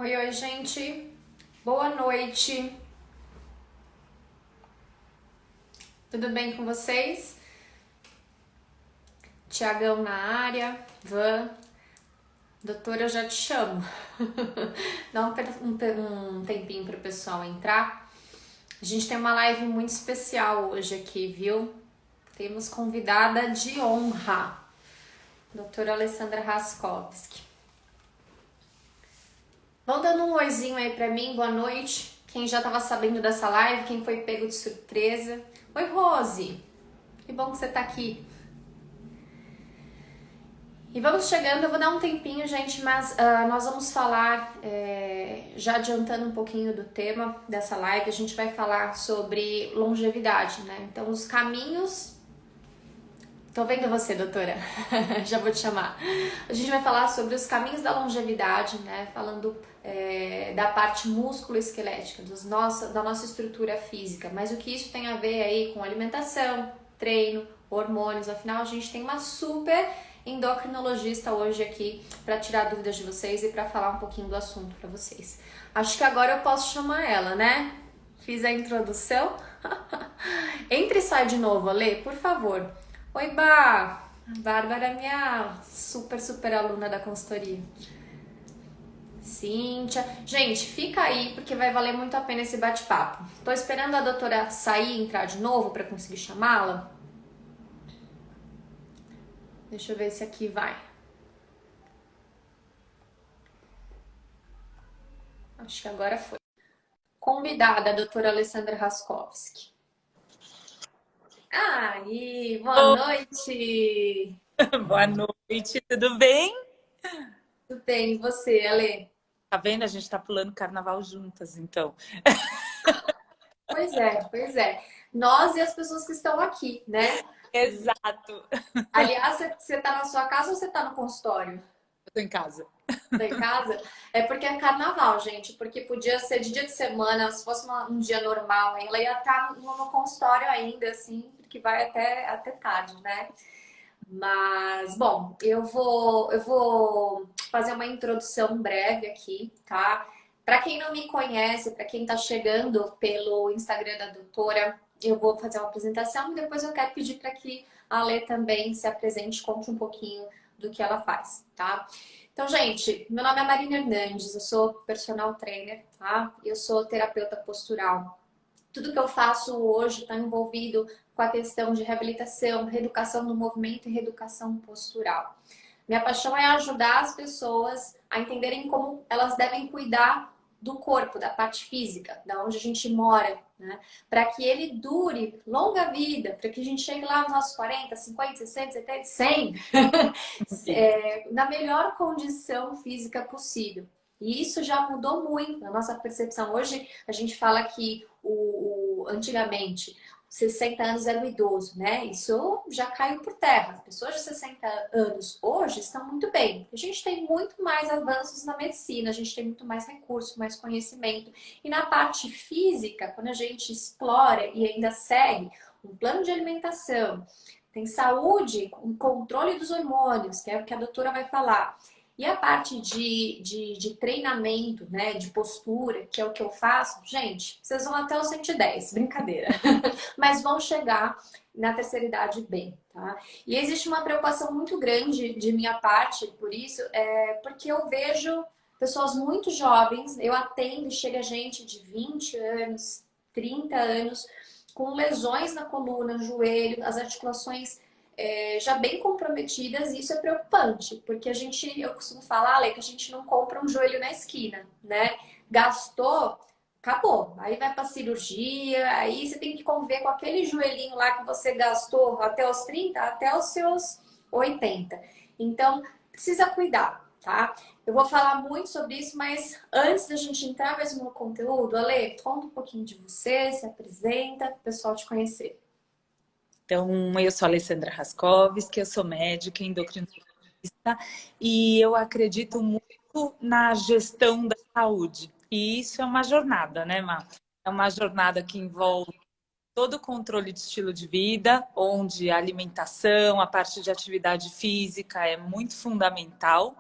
Oi, oi, gente. Boa noite. Tudo bem com vocês? Tiagão na área, Van. Doutora, eu já te chamo. Dá um tempinho pro pessoal entrar. A gente tem uma live muito especial hoje aqui, viu? Temos convidada de honra, doutora Alessandra Raskovski. Vão dando um oizinho aí pra mim, boa noite. Quem já tava sabendo dessa live, quem foi pego de surpresa. Oi, Rose. Que bom que você tá aqui. E vamos chegando, eu vou dar um tempinho, gente, mas nós vamos falar, já adiantando um pouquinho do tema dessa live, a gente vai falar sobre longevidade, né? Então, os caminhos... Tô vendo você, doutora. Já vou te chamar. A gente vai falar sobre os caminhos da longevidade, né? Falando da parte músculo-esquelética, da nossa estrutura física. Mas o que isso tem a ver aí com alimentação, treino, hormônios. Afinal, a gente tem uma super endocrinologista hoje aqui para tirar dúvidas de vocês e para falar um pouquinho do assunto para vocês. Acho que agora eu posso chamar ela, né? Fiz a introdução. Entre e sai de novo, Ale, por favor. Oi, Bá! Bárbara é minha super aluna da consultoria. Cíntia. Gente, fica aí porque vai valer muito a pena esse bate-papo. Tô esperando a doutora sair e entrar de novo para conseguir chamá-la. Deixa eu ver se aqui vai. Acho que agora foi. Convidada, a doutora Alessandra Raskovski. Aí, boa noite! Boa noite, tudo bem? Tudo bem, e você, Ale? Tá vendo? A gente tá pulando carnaval juntas, então. Pois é, pois é. Nós e as pessoas que estão aqui, né? Exato. Aliás, você tá na sua casa ou você tá no consultório? Eu tô em casa. Tá em casa? É porque é carnaval, gente. Porque podia ser de dia de semana, se fosse um dia normal, ela ia estar no consultório ainda, assim, porque vai até tarde, né? Mas, bom, eu vou fazer uma introdução breve aqui, tá? Para quem não me conhece, para quem tá chegando pelo Instagram da doutora, eu vou fazer uma apresentação e depois eu quero pedir para que a Lê também se apresente, conte um pouquinho do que ela faz, tá? Então, gente, meu nome é Marina Hernandes, eu sou personal trainer, tá? Eu sou terapeuta postural. Tudo que eu faço hoje está envolvido com a questão de reabilitação, reeducação do movimento e reeducação postural. Minha paixão é ajudar as pessoas a entenderem como elas devem cuidar do corpo, da parte física, da onde a gente mora, né? Para que ele dure longa vida, para que a gente chegue lá nos nossos 40, 50, 60, 70, 100, na melhor condição física possível. E isso já mudou muito na nossa percepção. Hoje a gente fala que antigamente 60 anos era o idoso, né? Isso já caiu por terra. As pessoas de 60 anos hoje estão muito bem. A gente tem muito mais avanços na medicina, a gente tem muito mais recurso, mais conhecimento. E na parte física, quando a gente explora e ainda segue um plano de alimentação, tem saúde, um controle dos hormônios, que é o que a doutora vai falar. E a parte de treinamento, né, de postura, que é o que eu faço, gente, vocês vão até os 110, brincadeira. Mas vão chegar na terceira idade bem, tá? E existe uma preocupação muito grande de minha parte, por isso, porque eu vejo pessoas muito jovens, eu atendo e chega gente de 20 anos, 30 anos, com lesões na coluna, no joelho, as articulações já bem comprometidas, e isso é preocupante, porque eu costumo falar, Ale, que a gente não compra um joelho na esquina, né? Gastou, acabou. Aí vai pra cirurgia, aí você tem que conviver com aquele joelhinho lá que você gastou até os 30, até os seus 80. Então, precisa cuidar, tá? Eu vou falar muito sobre isso, mas antes da gente entrar mesmo no conteúdo, Ale, conta um pouquinho de você, se apresenta, para o pessoal te conhecer. Então, eu sou a Alessandra Raskovski, eu sou médica endocrinologista e eu acredito muito na gestão da saúde. E isso é uma jornada, né, Má? É uma jornada que envolve todo o controle de estilo de vida, onde a alimentação, a parte de atividade física é muito fundamental.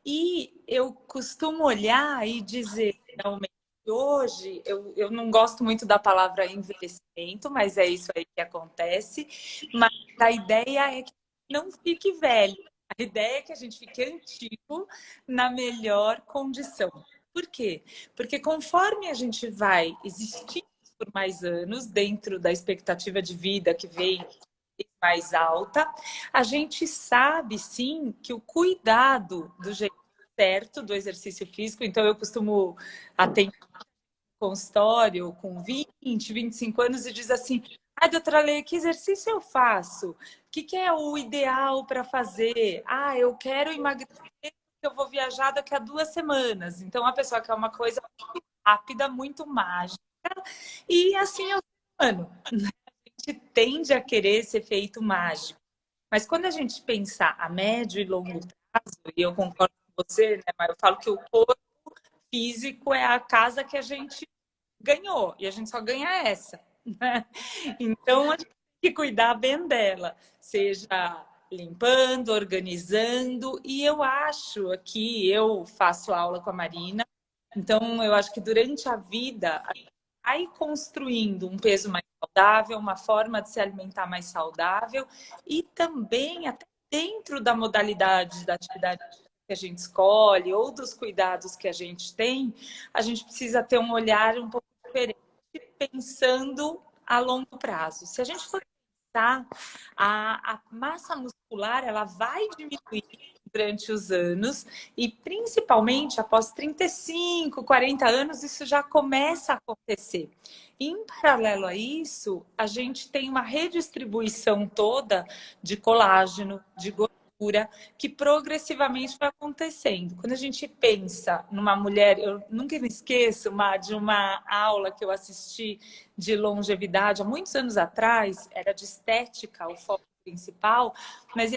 E eu costumo olhar e dizer, realmente, hoje, eu não gosto muito da palavra envelhecimento, mas é isso aí que acontece. Mas a ideia é que não fique velho. A ideia é que a gente fique antigo na melhor condição. Por quê? Porque conforme a gente vai existindo por mais anos, dentro da expectativa de vida que vem mais alta, a gente sabe sim que o cuidado do jeito certo do exercício físico, então eu costumo atender consultório com 25 anos e diz assim: ah, doutora Leia, que exercício eu faço? O que é o ideal para fazer? Ah, eu quero emagrecer, eu vou viajar daqui a 2 semanas. Então a pessoa quer uma coisa muito rápida, muito mágica, e assim é o ser humano. A gente tende a querer esse efeito mágico. Mas quando a gente pensar a médio e longo prazo, e eu concordo com você, né, mas eu falo que o corpo físico é a casa que a gente ganhou, e a gente só ganha essa, né? Então a gente tem que cuidar bem dela, seja limpando, organizando, e eu acho que eu faço aula com a Marina, então eu acho que durante a vida vai construindo um peso mais saudável, uma forma de se alimentar mais saudável e também até dentro da modalidade da atividade que a gente escolhe ou dos cuidados que a gente precisa ter um olhar um pouco diferente, pensando a longo prazo. Se a gente for pensar, a massa muscular ela vai diminuir durante os anos e principalmente após 35, 40 anos isso já começa a acontecer. E, em paralelo a isso, a gente tem uma redistribuição toda de colágeno, de gordura, que progressivamente vai acontecendo. Quando a gente pensa numa mulher, eu nunca me esqueço de uma aula que eu assisti de longevidade há muitos anos atrás, era de estética, o foco principal, mas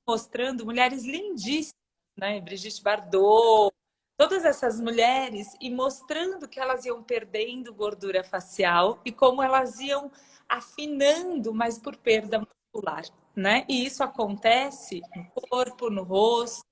mostrando mulheres lindíssimas, né? Brigitte Bardot, todas essas mulheres, e mostrando que elas iam perdendo gordura facial e como elas iam afinando, mas por perda muscular, né? E isso acontece no corpo, no rosto.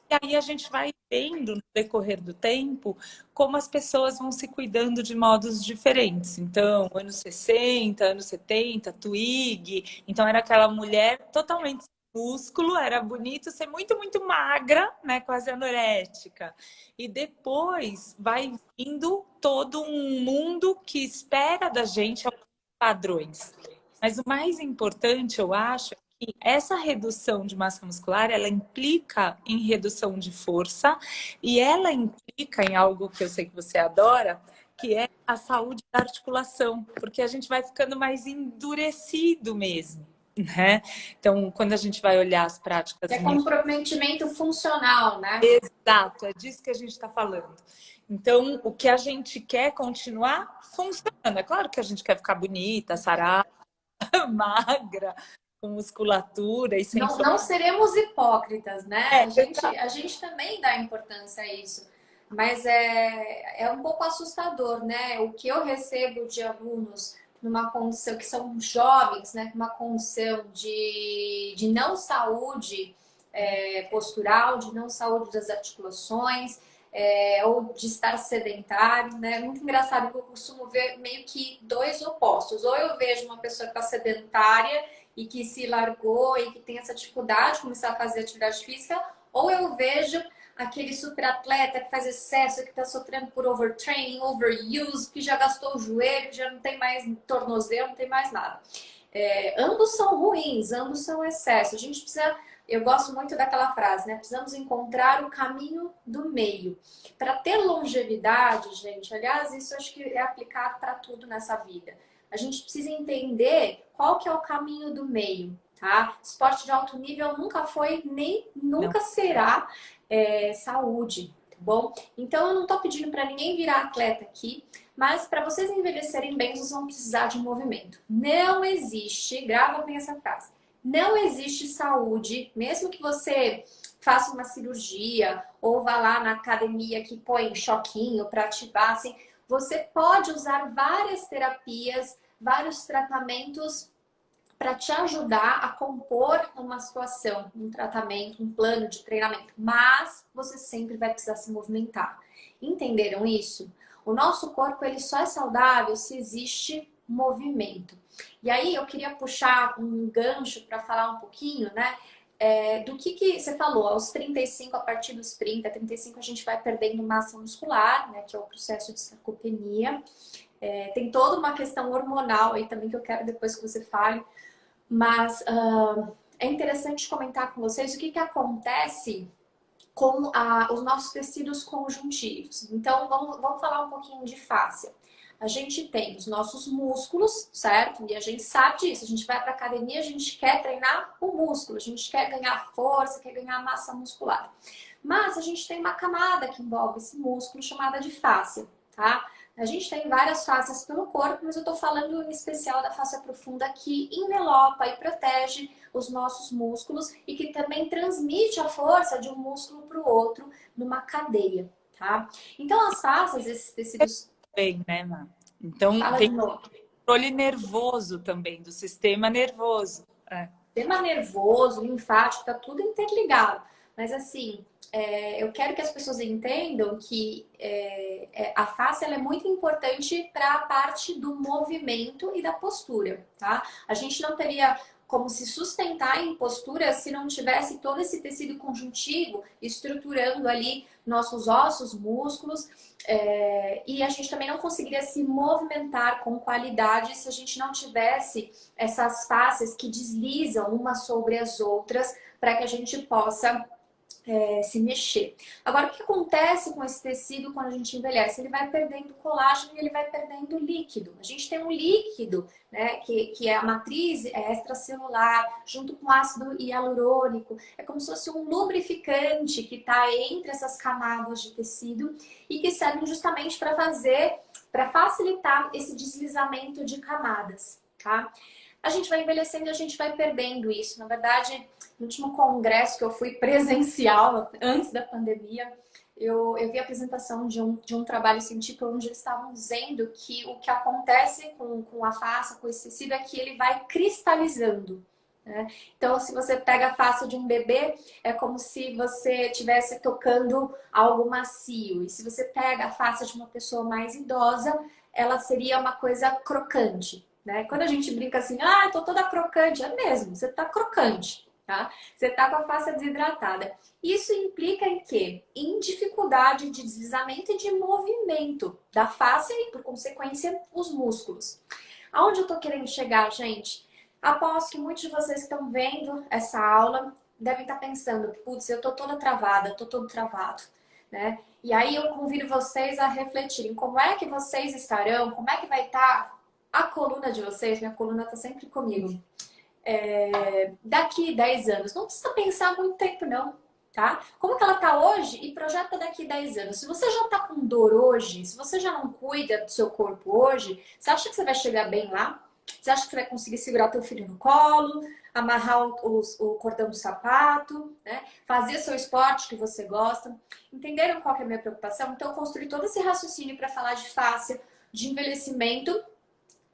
E aí a gente vai vendo no decorrer do tempo como as pessoas vão se cuidando de modos diferentes. Então, anos 60, anos 70, Twig. Então, era aquela mulher totalmente sem músculo, era bonito ser muito, muito magra, né? Quase anorética. E depois vai vindo todo um mundo que espera da gente alguns padrões. Mas o mais importante, eu acho, que essa redução de massa muscular, ela implica em redução de força e ela implica em algo que eu sei que você adora, que é a saúde da articulação, porque a gente vai ficando mais endurecido mesmo, né? Então, quando a gente vai olhar as práticas... É comprometimento funcional, né? Exato, é disso que a gente está falando. Então, o que a gente quer continuar funcionando. É claro que a gente quer ficar bonita, sarada, magra, com musculatura e sem Não seremos hipócritas, né? A gente também dá importância a isso. Mas é um pouco assustador, né? O que eu recebo de alunos numa condição que são jovens, né? Uma condição de não saúde postural, de não saúde das articulações, ou de estar sedentário, né? É muito engraçado que eu costumo ver meio que dois opostos. Ou eu vejo uma pessoa que está sedentária e que se largou e que tem essa dificuldade de começar a fazer atividade física, ou eu vejo aquele super atleta que faz excesso, que está sofrendo por overtraining, overuse, que já gastou o joelho, já não tem mais tornozelo, não tem mais nada. Ambos são ruins, ambos são excesso. A gente precisa, eu gosto muito daquela frase, né? Precisamos encontrar o caminho do meio. Para ter longevidade, gente, aliás, isso acho que é aplicado para tudo nessa vida. A gente precisa entender qual que é o caminho do meio, tá? Esporte de alto nível nunca foi, nem nunca será saúde, tá bom? Então eu não tô pedindo para ninguém virar atleta aqui, mas para vocês envelhecerem bem, vocês vão precisar de movimento. Não existe, grava bem essa frase, não existe saúde, mesmo que você faça uma cirurgia ou vá lá na academia que põe choquinho para ativar, assim, você pode usar várias terapias, vários tratamentos para te ajudar a compor uma situação, um tratamento, um plano de treinamento. Mas você sempre vai precisar se movimentar. Entenderam isso? O nosso corpo ele só é saudável se existe movimento. E aí eu queria puxar um gancho para falar um pouquinho, né? Do que você falou, aos 35, a partir dos 30, 35 a gente vai perdendo massa muscular, né? Que é o processo de sarcopenia. Tem toda uma questão hormonal aí também que eu quero depois que você fale. Mas é interessante comentar com vocês o que acontece com os nossos tecidos conjuntivos. Então, vamos falar um pouquinho de fáscia. A gente tem os nossos músculos, certo? E a gente sabe disso. A gente vai para academia, a gente quer treinar o músculo, a gente quer ganhar força, quer ganhar massa muscular. Mas a gente tem uma camada que envolve esse músculo chamada de fáscia, tá? A gente tem várias fáscias pelo corpo, mas eu tô falando em especial da fáscia profunda que envelopa e protege os nossos músculos e que também transmite a força de um músculo para o outro numa cadeia, tá? Então as fáscias, esses tecidos... Bem, né, Má? Então Fala tem de novo. controle nervoso também, do sistema nervoso. Sistema nervoso, linfático, tá tudo interligado. Mas assim, eu quero que as pessoas entendam que a face ela é muito importante para a parte do movimento e da postura, tá? A gente não teria como se sustentar em postura se não tivesse todo esse tecido conjuntivo estruturando ali nossos ossos, músculos, e a gente também não conseguiria se movimentar com qualidade se a gente não tivesse essas faces que deslizam umas sobre as outras para que a gente possa se mexer. Agora, o que acontece com esse tecido quando a gente envelhece? Ele vai perdendo colágeno e ele vai perdendo líquido. A gente tem um líquido, né, que é a matriz extracelular, junto com ácido hialurônico. É como se fosse um lubrificante que está entre essas camadas de tecido e que serve justamente para facilitar esse deslizamento de camadas, tá? A gente vai envelhecendo e a gente vai perdendo isso. Na verdade, no último congresso que eu fui presencial, antes da pandemia, eu vi a apresentação de um trabalho científico onde eles estavam dizendo que o que acontece com a face, com esse tecido, é que ele vai cristalizando, né? Então, se você pega a face de um bebê, é como se você estivesse tocando algo macio. E se você pega a face de uma pessoa mais idosa, ela seria uma coisa crocante, né? Quando a gente brinca assim, eu tô toda crocante, é mesmo, você tá crocante, tá? Você tá com a face desidratada. Isso implica em quê? Em dificuldade de deslizamento e de movimento da face e, por consequência, os músculos. Aonde eu tô querendo chegar, gente? Aposto que muitos de vocês que estão vendo essa aula devem estar pensando, putz, eu tô toda travada, tô todo travado, né? E aí eu convido vocês a refletirem como é que vocês estarão, como é que vai estar a coluna de vocês, minha coluna tá sempre comigo. Daqui 10 anos. Não precisa pensar muito tempo, não, tá? Como que ela tá hoje e projeta daqui 10 anos. Se você já tá com dor hoje, se você já não cuida do seu corpo hoje, você acha que você vai chegar bem lá? Você acha que você vai conseguir segurar teu filho no colo, amarrar o cordão do sapato, né? Fazer seu esporte que você gosta? Entenderam qual que é a minha preocupação? Então, eu construí todo esse raciocínio para falar de fáscia, de envelhecimento,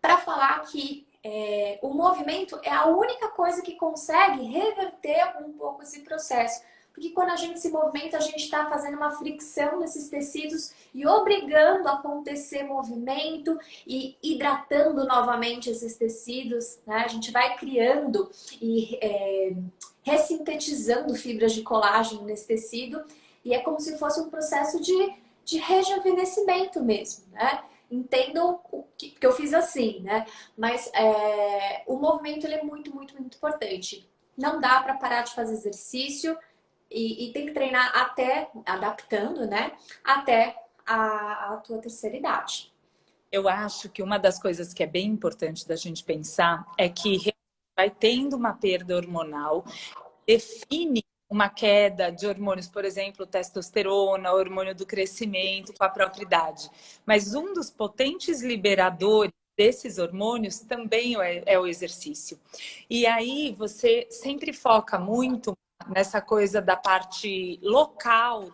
para falar que o movimento é a única coisa que consegue reverter um pouco esse processo. Porque quando a gente se movimenta, a gente está fazendo uma fricção nesses tecidos e obrigando a acontecer movimento e hidratando novamente esses tecidos, né? A gente vai criando e ressintetizando fibras de colágeno nesse tecido e é como se fosse um processo de rejuvenescimento mesmo, né? Entendam que eu fiz assim, né? Mas o movimento ele é muito, muito, muito importante. Não dá para parar de fazer exercício e tem que treinar até, adaptando, né? Até a tua terceira idade. Eu acho que uma das coisas que é bem importante da gente pensar é que vai tendo uma perda hormonal, define uma queda de hormônios, por exemplo, testosterona, hormônio do crescimento com a própria idade. Mas um dos potentes liberadores desses hormônios também é o exercício. E aí você sempre foca muito nessa coisa da parte local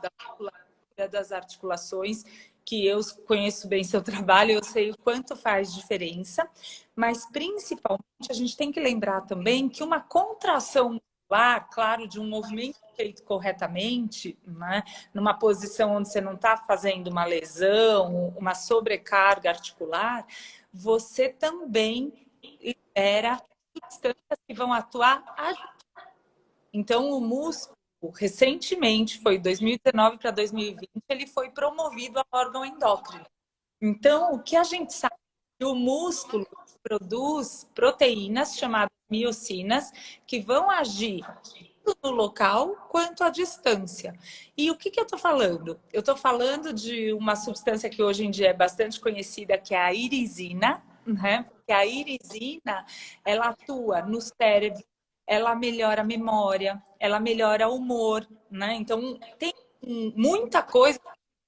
das articulações que eu conheço bem seu trabalho, eu sei o quanto faz diferença, mas principalmente a gente tem que lembrar também que uma contração muscular, claro, de um movimento feito corretamente, né, numa posição onde você não está fazendo uma lesão, uma sobrecarga articular, você também libera substâncias que vão atuar. Então, o músculo, recentemente, foi 2019 para 2020, ele foi promovido a órgão endócrino. Então, o que a gente sabe é que o músculo produz proteínas chamadas miocinas que vão agir tanto no local quanto à distância. E o que eu estou falando? Eu estou falando de uma substância que hoje em dia é bastante conhecida, que é a irisina, né? Porque a irisina, ela atua no cérebro, ela melhora a memória, ela melhora o humor, né? Então, tem muita coisa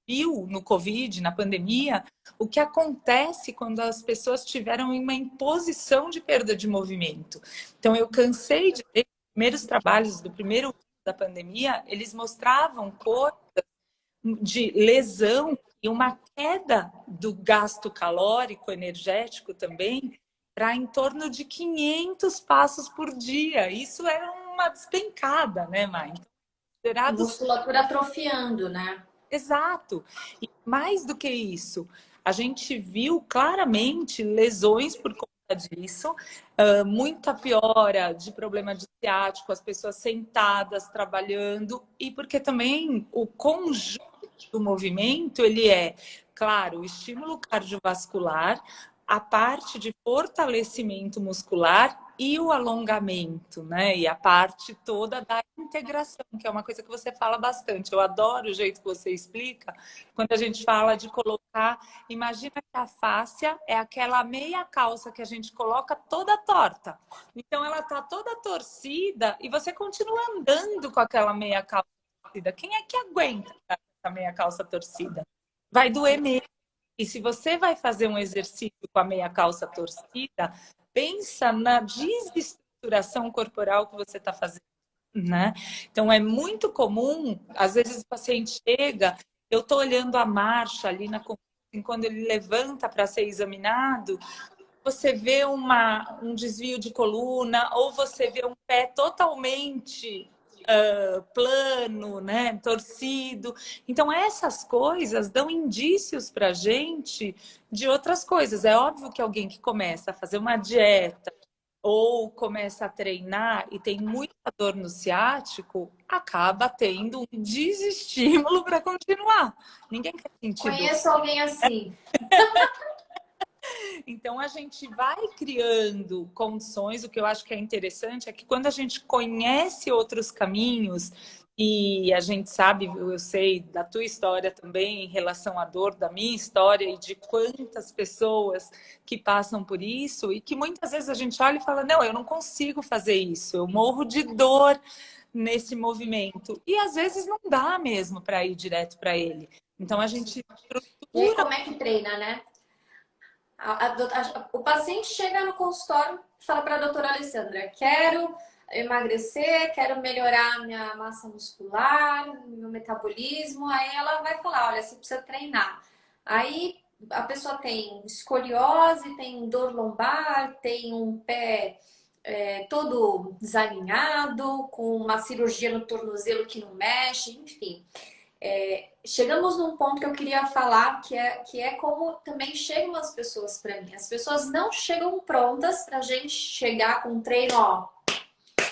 viu no Covid, na pandemia, o que acontece quando as pessoas tiveram uma imposição de perda de movimento. Então, eu cansei de ver os primeiros trabalhos do primeiro ano da pandemia, eles mostravam coisas de lesão e uma queda do gasto calórico, energético também, para em torno de 500 passos por dia. Isso era uma despencada, né, Mai? Considerados. Musculatura atrofiando, né? Exato. E mais do que isso, a gente viu claramente lesões por conta disso, muita piora de problema de ciático, as pessoas sentadas, trabalhando, e porque também o conjunto do movimento, ele é, claro, o estímulo cardiovascular, a parte de fortalecimento muscular e o alongamento, né? E a parte toda da integração, que é uma coisa que você fala bastante. Eu adoro o jeito que você explica, quando a gente fala de colocar. Imagina que a fáscia é aquela meia calça que a gente coloca toda torta. Então ela tá toda torcida e você continua andando com aquela meia calça torcida. Quem é que aguenta essa meia calça torcida? Vai doer mesmo. E se você vai fazer um exercício com a meia calça torcida, pensa na desestruturação corporal que você está fazendo, né? Então, é muito comum, às vezes o paciente chega, eu estou olhando a marcha ali na quando ele levanta para ser examinado, você vê um desvio de coluna, ou você vê um pé totalmente plano, né, torcido. Então, essas coisas dão indícios para a gente de outras coisas. É óbvio que alguém que começa a fazer uma dieta ou começa a treinar e tem muita dor no ciático, acaba tendo um desestímulo para continuar. Ninguém quer sentir dor. Conheço alguém assim. Então, a gente vai criando condições. O que eu acho que é interessante é que quando a gente conhece outros caminhos, e a gente sabe, eu sei da tua história também em relação à dor, da minha história e de quantas pessoas que passam por isso, e que muitas vezes a gente olha e fala, não, eu não consigo fazer isso, eu morro de dor nesse movimento. E às vezes não dá mesmo para ir direto para ele. Então, a gente E aí, estrutura. como é que treina, né? O paciente chega no consultório e fala para a doutora Alessandra: quero emagrecer, quero melhorar minha massa muscular, meu metabolismo. Aí ela vai falar: olha, você precisa treinar. Aí a pessoa tem escoliose, tem dor lombar, tem um pé todo desalinhado, com uma cirurgia no tornozelo que não mexe, enfim. Chegamos num ponto que eu queria falar, que é como também chegam as pessoas para mim. As pessoas não chegam prontas para a gente chegar com um treino, ó,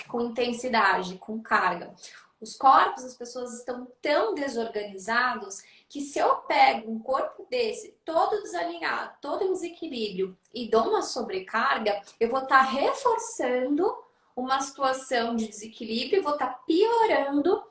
com intensidade, com carga. Os corpos, as pessoas estão tão desorganizados que se eu pego um corpo desse, todo desalinhado, todo em desequilíbrio, e dou uma sobrecarga, eu vou estar reforçando uma situação de desequilíbrio e vou estar piorando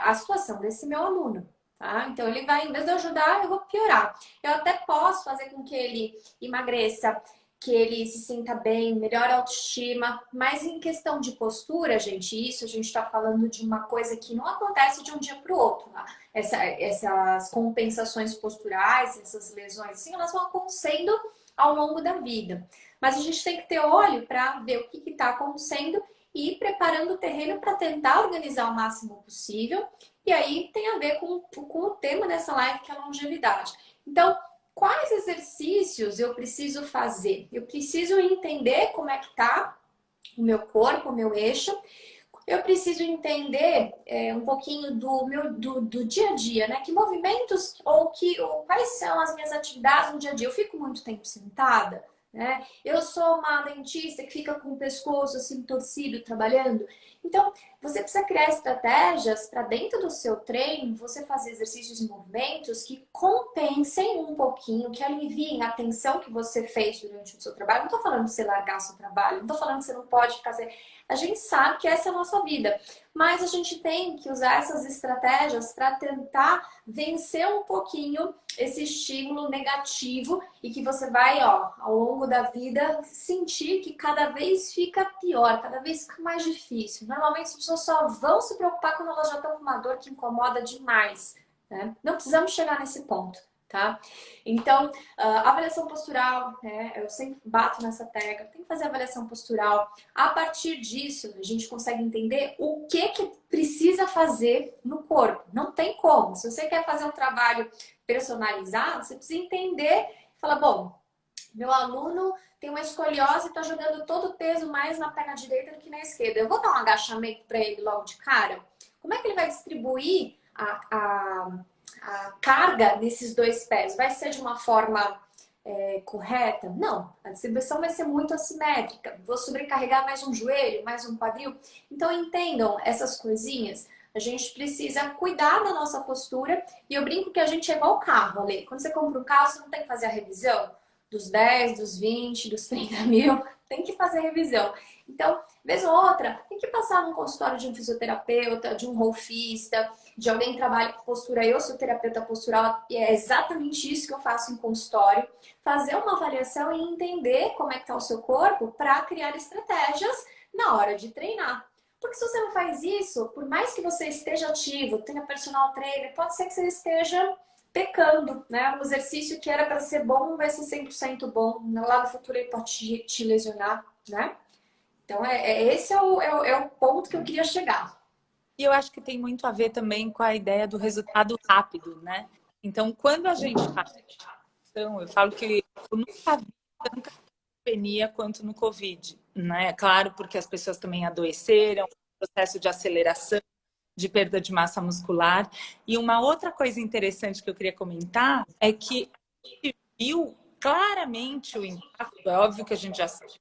a situação desse meu aluno. Tá? Então, ele vai, em vez de eu ajudar, eu vou piorar. Eu até posso fazer com que ele emagreça, que ele se sinta bem, melhore a autoestima, mas em questão de postura, gente, isso a gente está falando de uma coisa que não acontece de um dia para o outro. Tá? Essas compensações posturais, essas lesões, assim, elas vão acontecendo ao longo da vida. Mas a gente tem que ter olho para ver o que está acontecendo e ir preparando o terreno para tentar organizar o máximo possível E aí tem a ver com o tema dessa live, que é a longevidade. Então, quais exercícios eu preciso fazer? Eu preciso entender como é que tá o meu corpo, o meu eixo. Eu preciso entender um pouquinho do dia a dia, né? Que movimentos ou quais são as minhas atividades no dia a dia. Eu fico muito tempo sentada, né? Eu sou uma dentista que fica com o pescoço assim torcido trabalhando. Então, você precisa criar estratégias para dentro do seu treino, você fazer exercícios e movimentos que compensem um pouquinho, que aliviem a tensão que você fez durante o seu trabalho. Não estou falando de você largar o seu trabalho, não estou falando que você não pode ficar. A gente sabe que essa é a nossa vida, mas a gente tem que usar essas estratégias para tentar vencer um pouquinho esse estímulo negativo e que você vai, ó, ao longo da vida sentir que cada vez fica pior, cada vez fica mais difícil. Normalmente as pessoas só vão se preocupar quando elas já estão com uma dor que incomoda demais, né? Não precisamos chegar nesse ponto, tá? Então, avaliação postural, né? Eu sempre bato nessa tecla, tem que fazer avaliação postural. A partir disso, a gente consegue entender o que precisa fazer no corpo. Não tem como. Se você quer fazer um trabalho personalizado, você precisa entender e falar, bom, meu aluno tem uma escoliose e está jogando todo o peso mais na perna direita do que na esquerda. Eu vou dar um agachamento para ele logo de cara? Como é que ele vai distribuir a carga nesses dois pés? Vai ser de uma forma correta? Não, a distribuição vai ser muito assimétrica. Vou sobrecarregar mais um joelho, mais um quadril. Então entendam essas coisinhas. A gente precisa cuidar da nossa postura. E eu brinco que a gente é igual carro, Ale. Quando você compra um carro, você não tem que fazer a revisão dos 10, dos 20, dos 30 mil. Tem que fazer a revisão. Então, vez ou outra, tem que passar num consultório de um fisioterapeuta, de um rolfista, de alguém que trabalha com postura. Eu sou terapeuta postural e é exatamente isso que eu faço em consultório. Fazer uma avaliação e entender como é que está o seu corpo para criar estratégias na hora de treinar. Porque se você não faz isso, por mais que você esteja ativo, tenha personal trainer, pode ser que você esteja pecando, né? Um exercício que era para ser bom não vai ser 100% bom. Lá no futuro ele pode te lesionar, né? Então, esse é o ponto que eu queria chegar. E eu acho que tem muito a ver também com a ideia do resultado rápido, né? Então, quando a gente faz, então, eu falo que eu nunca vi tanta pandemia quanto no Covid, né? Claro, porque as pessoas também adoeceram, processo de aceleração, de perda de massa muscular. E uma outra coisa interessante que eu queria comentar é que a gente viu claramente o impacto, é óbvio que a gente já sabe,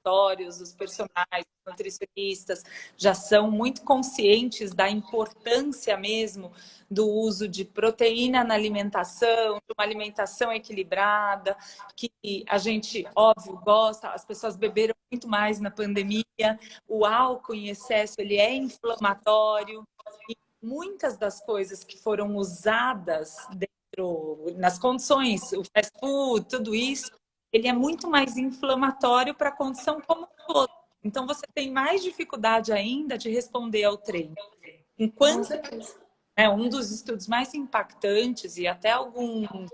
os personagens, os nutricionistas já são muito conscientes da importância mesmo do uso de proteína na alimentação, de uma alimentação equilibrada, que a gente, óbvio, gosta, as pessoas beberam muito mais na pandemia, o álcool em excesso, ele é inflamatório, e muitas das coisas que foram usadas dentro, nas condições, o fast food, tudo isso, ele é muito mais inflamatório para a condição como um todo. Então, você tem mais dificuldade ainda de responder ao treino. Enquanto um dos estudos mais impactantes e até algumas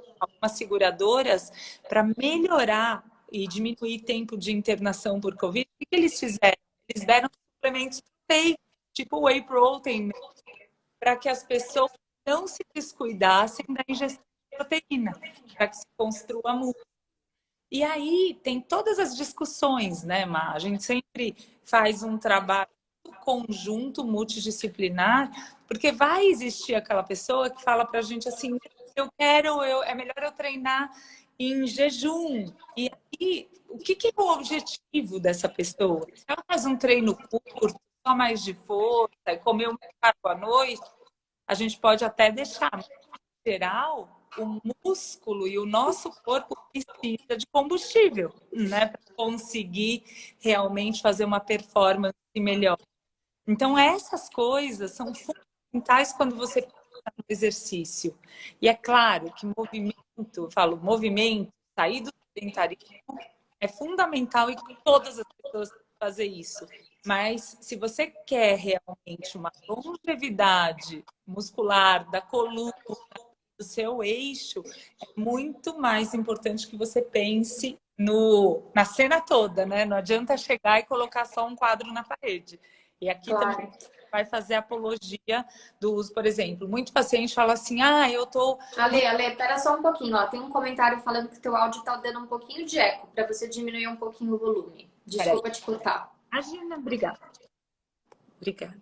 seguradoras, para melhorar e diminuir tempo de internação por Covid, o que eles fizeram? Eles deram suplementos proteicos, tipo whey protein, para que as pessoas não se descuidassem da ingestão de proteína, para que se construa músculo. E aí tem todas as discussões, né, Má? A gente sempre faz um trabalho conjunto, multidisciplinar, porque vai existir aquela pessoa que fala pra gente assim, é melhor eu treinar em jejum. E aí, o que é o objetivo dessa pessoa? Se ela faz um treino curto, só mais de força, e comer um carbo à noite, a gente pode até deixar, mas, em geral, o músculo e o nosso corpo precisa de combustível, né, para conseguir realmente fazer uma performance melhor. Então, essas coisas são fundamentais quando você pensa no exercício. E é claro que movimento, sair do sedentarismo é fundamental e que todas as pessoas têm que fazer isso. Mas se você quer realmente uma longevidade muscular da coluna, do seu eixo, é muito mais importante que você pense na cena toda, né? Não adianta chegar e colocar só um quadro na parede. E aqui Claro. também vai fazer apologia do uso, por exemplo. Muito paciente fala assim, eu tô... Ale, pera só um pouquinho, ó. Tem um comentário falando que teu áudio tá dando um pouquinho de eco, para você diminuir um pouquinho o volume. Peraí. Desculpa te cortar. Imagina, obrigada. Obrigada.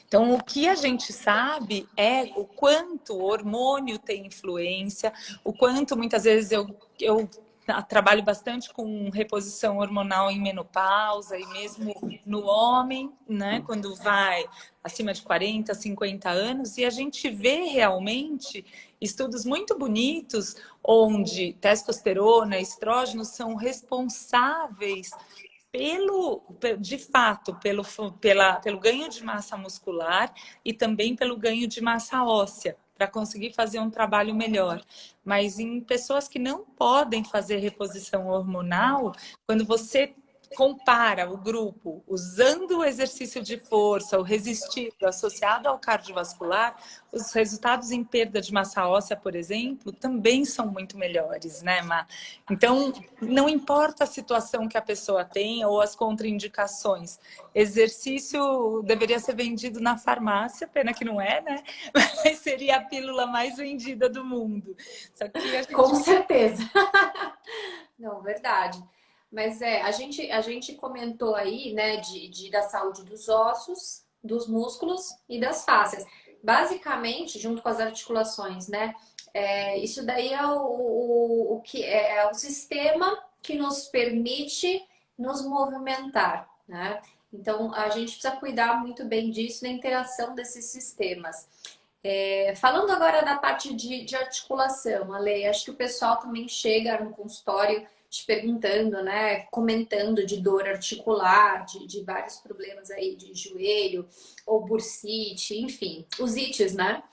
Então, o que a gente sabe é o quanto o hormônio tem influência, o quanto muitas vezes eu trabalho bastante com reposição hormonal em menopausa e mesmo no homem, né, quando vai acima de 40, 50 anos, e a gente vê realmente estudos muito bonitos onde testosterona, estrógenos são responsáveis de fato, pelo ganho de massa muscular e também pelo ganho de massa óssea, para conseguir fazer um trabalho melhor. Mas em pessoas que não podem fazer reposição hormonal, quando você compara o grupo usando o exercício de força, o resistido associado ao cardiovascular, os resultados em perda de massa óssea, por exemplo, também são muito melhores, né, Má? Então, não importa a situação que a pessoa tem ou as contraindicações. Exercício deveria ser vendido na farmácia, pena que não é, né? Mas seria a pílula mais vendida do mundo. Só que a gente... Com certeza. Não, verdade. Mas a gente comentou aí, né, da saúde dos ossos, dos músculos e das fáscias. Basicamente, junto com as articulações, né? Isso daí é o que é o sistema que nos permite nos movimentar, né? Então, a gente precisa cuidar muito bem disso, da interação desses sistemas. Falando agora da parte de articulação, Ale, acho que o pessoal também chega no consultório te perguntando, né, comentando de dor articular, de vários problemas aí de joelho, ou bursite, enfim, os ites, né?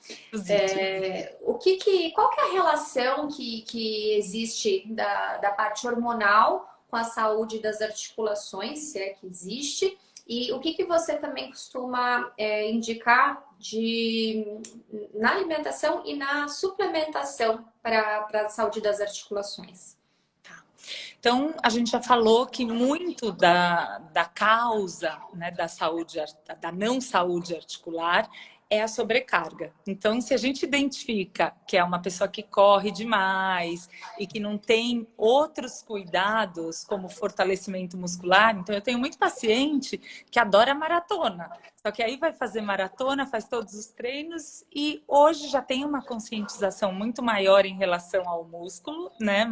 Qual que é a relação que existe da parte hormonal com a saúde das articulações, se é que existe? E o que você também costuma indicar na alimentação e na suplementação para a saúde das articulações? Então, a gente já falou que muito da causa, né, da não saúde articular é a sobrecarga. Então, se a gente identifica que é uma pessoa que corre demais e que não tem outros cuidados, como fortalecimento muscular, então eu tenho muito paciente que adora maratona. Só que aí vai fazer maratona, faz todos os treinos e hoje já tem uma conscientização muito maior em relação ao músculo, né,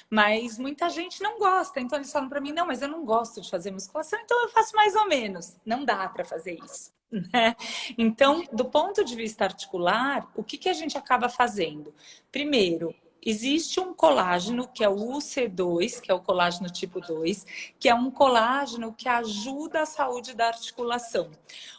mas muita gente não gosta. Então eles falam para mim, não, mas eu não gosto de fazer musculação, então eu faço mais ou menos. Não dá para fazer isso, né? Então, do ponto de vista articular, o que a gente acaba fazendo? Primeiro, existe um colágeno, que é o UC2, que é o colágeno tipo 2, que é um colágeno que ajuda a saúde da articulação.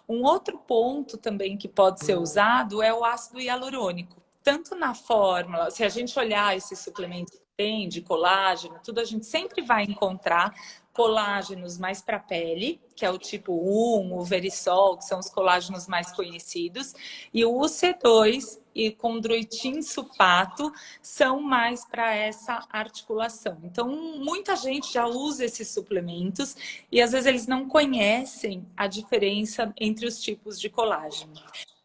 Um outro ponto também que pode ser usado é o ácido hialurônico. Tanto na fórmula, se a gente olhar esses suplementos que tem de colágeno, tudo, a gente sempre vai encontrar colágenos mais para a pele, que é o tipo 1, o Verisol, que são os colágenos mais conhecidos, e o UC2 e condroitin sulfato são mais para essa articulação. Então, muita gente já usa esses suplementos e às vezes eles não conhecem a diferença entre os tipos de colágeno.